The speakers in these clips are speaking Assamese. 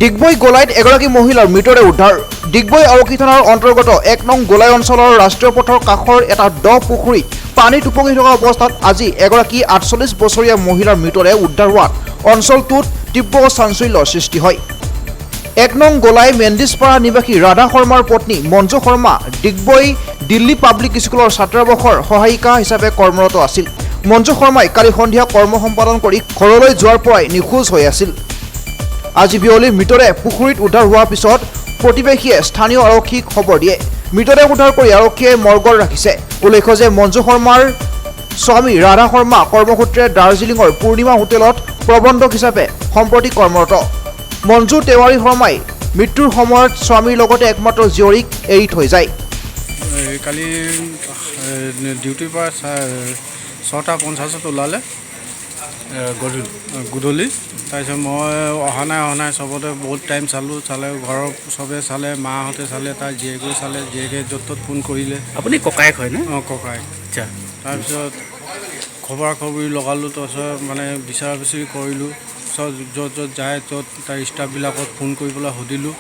ডিগবৈ গোলাইত এগৰাকী মহিলাৰ মৃতদেহ উদ্ধাৰ। ডিগবৈ আৰক্ষী থানাৰ অন্তৰ্গত ১ নং গোলাই অঞ্চলৰ ৰাষ্ট্ৰীয় পথৰ কাষৰ এটা দ পুখুৰীত পানীত উপঙি থকা অৱস্থাত আজি এগৰাকী ৪৮ বছৰীয়া মহিলাৰ মৃতদেহ উদ্ধাৰ হোৱাত অঞ্চলটোত তীব্ৰ চাঞ্চল্যৰ সৃষ্টি হয়। ১ নং গোলাই মেণ্ডিছপাৰা নিবাসী ৰাধা শৰ্মাৰ পত্নী মঞ্জু শৰ্মা ডিগবৈ দিল্লী পাব্লিক স্কুলৰ ছাত্ৰাবাসৰ সহায়িকা হিচাপে কৰ্মৰত আছিল। মঞ্জু শৰ্মাই কালি সন্ধিয়া কৰ্ম সম্পাদন কৰি ঘৰলৈ যোৱাৰ পৰাই নিখোজ হৈ আছিল। আজি বিয়লিৰ মৃতদেহ পুখুৰীত উদ্ধাৰ হোৱাৰ পিছত প্ৰতিবেশীয়ে স্থানীয় আৰক্ষীক খবৰ দিয়ে। মৃতদেহ উদ্ধাৰ কৰি আৰক্ষীয়ে মৰ্গত ৰাখিছে। উল্লেখ্য যে মঞ্জু শৰ্মাৰ স্বামী ৰাধা শৰ্মা কৰ্মসূত্ৰে দাৰ্জিলিঙৰ পূৰ্ণিমা হোটেলত প্ৰবন্ধক হিচাপে সম্প্ৰতি কৰ্মৰত। মঞ্জু তেওৱাৰী শৰ্মাই মৃত্যুৰ সময়ত স্বামীৰ লগতে একমাত্ৰ জীয়ৰীক এৰি থৈ যায়। কালি ডিউটিৰ পৰা ৬:৫০ ওলালে গধূলি। তাৰপিছত মই অহা নাই চবতে বহুত টাইম চালে ঘৰৰ চবে চালে, মাহঁতে চালে, তাৰ জীয়েকেও চালে, জীয়েকে য'ত ত'ত ফোন কৰিলে। আপুনি ককায়েক হয় ন? অঁ, ককায়েক। আচ্ছা। তাৰপিছত খবৰা খবৰি লগালোঁ, তাৰপিছত মানে বিচাৰা বিচাৰি কৰিলোঁ, চব য'ত যায় ত'ত তাৰ ষ্টাফবিলাকক ফোন কৰি পেলাই সুধিলোঁ,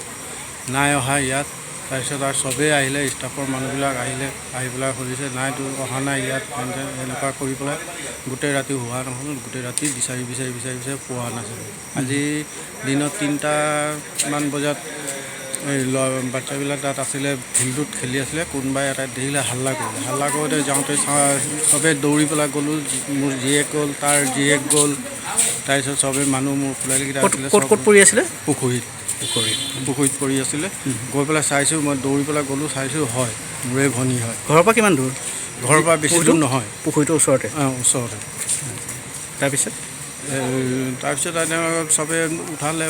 নাই অহা ইয়াত। তাৰপিছত আৰু চবেই আহিলে, ষ্টাফৰ মানুহবিলাক আহিলে, আহি পেলাই সুধিছে, নাইতো অহা নাই ইয়াত। এনেকুৱা কৰি পেলাই গোটেই ৰাতি হোৱা নহ'ল, গোটেই ৰাতি বিচাৰি পোৱা নাছিলোঁ। আজি দিনত ৩টামান বজাত এই বাচ্চাবিলাক তাত আছিলে, ফিল্ডত খেলি আছিলে, কোনোবাই এটা দেখিলে হাল্লা কৰোঁতে যাওঁতে চবেই দৌৰি পেলাই গ'লোঁ। মোৰ জীয়েক গ'ল, তাৰ জীয়েক গ'ল, তাৰপিছত চবেই মানুহ মোৰ খোলাইকেইটা আছিলে। ক'ত পৰি আছিলে? পুখুৰীত পৰি আছিলে। গৈ পেলাই চাইছোঁ, মই দৌৰি পেলাই গ'লোঁ, চাইছোঁ হয় মোৰে ভনী হয়। ঘৰৰ পৰা কিমান দূৰ? ঘৰৰ পৰা বেছি দূৰ নহয়, পুখুৰীটোৰ ওচৰতে। ওচৰতে। তাৰপিছত চবে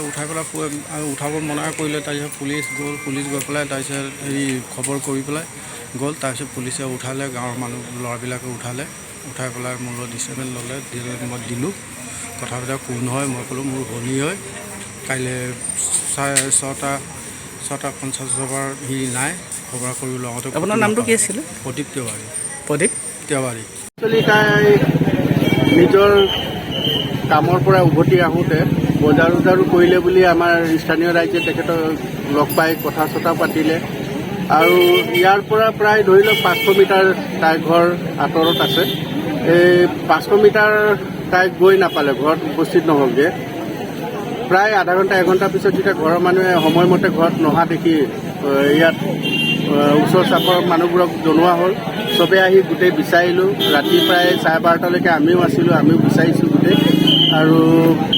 উঠাই পেলাই উঠাব মনা কৰিলে। তাৰপিছত পুলিচ গৈ পেলাই তাৰপিছত খবৰ কৰি পেলাই গ'ল। তাৰপিছত পুলিচে উঠালে, গাঁৱৰ মানুহ ল'ৰাবিলাকে উঠাই পেলাই মোৰ লগত ডিষ্টেটমেণ্ট ল'লে। মই দিলোঁ, কথা বতৰা কোন হয়, মই ক'লোঁ মোৰ ভনী হয়। কাইলৈ 6:50 সি নাই, খবৰ কৰি লওঁতে। আপোনাৰ নামটো কি আছিলে? প্ৰদীপ তেওৱাৰী। প্ৰদীপ তেওৱাৰী। তাই নিজৰ কামৰ পৰা উভতি আহোঁতে বজাৰো কৰিলে বুলি আমাৰ স্থানীয় ৰাইজে তেখেতক লগ পাই কথা চথা পাতিলে। আৰু ইয়াৰ পৰা প্ৰায় ধৰি লওক 500 মিটাৰ তাইৰ ঘৰ আঁতৰত আছে। এই 500 মিটাৰ তাইক গৈ নাপালে, ঘৰত উপস্থিত নহ'লগৈ। প্ৰায় আধা ঘণ্টা 1 ঘণ্টাৰ পিছত যেতিয়া ঘৰৰ মানুহে সময়মতে ঘৰত নহা দেখি ইয়াত ওচৰ চাপৰ মানুহবোৰক জনোৱা হ'ল। চবেই আহি গোটেই বিচাৰিলোঁ। ৰাতি প্ৰায় 12:30লৈকে আমিও আছিলোঁ, আমিও বিচাৰিছোঁ গোটেই। আৰু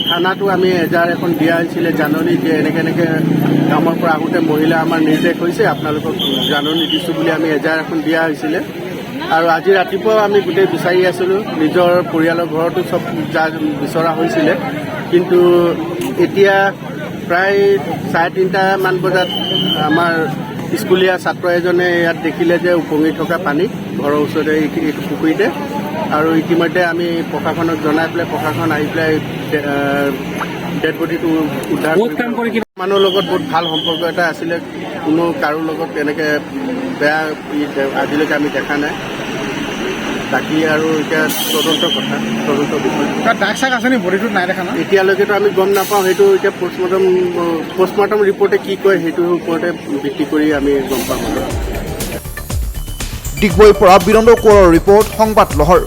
থানাতো আমি এজাহাৰ এখন দিয়া হৈছিলে, জাননী যে এনেকৈ কামৰ পৰা আহোঁতে মহিলা আমাৰ নিৰ্দেশ হৈছে, আপোনালোকক জাননী দিছোঁ বুলি আমি এজাহাৰ এখন দিয়া হৈছিলে। আৰু আজি ৰাতিপুৱাও আমি গোটেই বিচাৰি আছিলোঁ। নিজৰ পৰিয়ালৰ ঘৰতো চব বিচৰা হৈছিলে, কিন্তু এতিয়া প্ৰায় 3:30মান বজাত আমাৰ স্কুলীয়া ছাত্ৰ এজনে ইয়াত দেখিলে যে উপঙি থকা পানী ঘৰৰ ওচৰতে এইটো পুখুৰীতে। আৰু ইতিমধ্যে আমি প্ৰশাসনক জনাই পেলাই প্ৰশাসন আহি পেলাই ডেড বডিটো উদ্ধাৰ কৰি। মানুহৰ লগত বহুত ভাল সম্পৰ্ক এটা আছিলে, কোনো কাৰো লগত তেনেকৈ বেয়া আজিলৈকে আমি দেখা নাই। বাকী আৰু এতিয়া তদন্ত বিষয়। দাগ চাগ আছে নি বডিটোত? নাই দেখা ন এতিয়ালৈকেতো আমি গম নাপাওঁ। সেইটো এতিয়া পষ্টমৰ্টম ৰিপৰ্টে কি কয় সেইটোৰ ওপৰতে ভিত্তি কৰি আমি গম পাম। ডিগবৈৰ পৰা বীৰেন্দ্ৰ কোঁৱৰৰ ৰিপৰ্ট, সংবাদ লহৰ।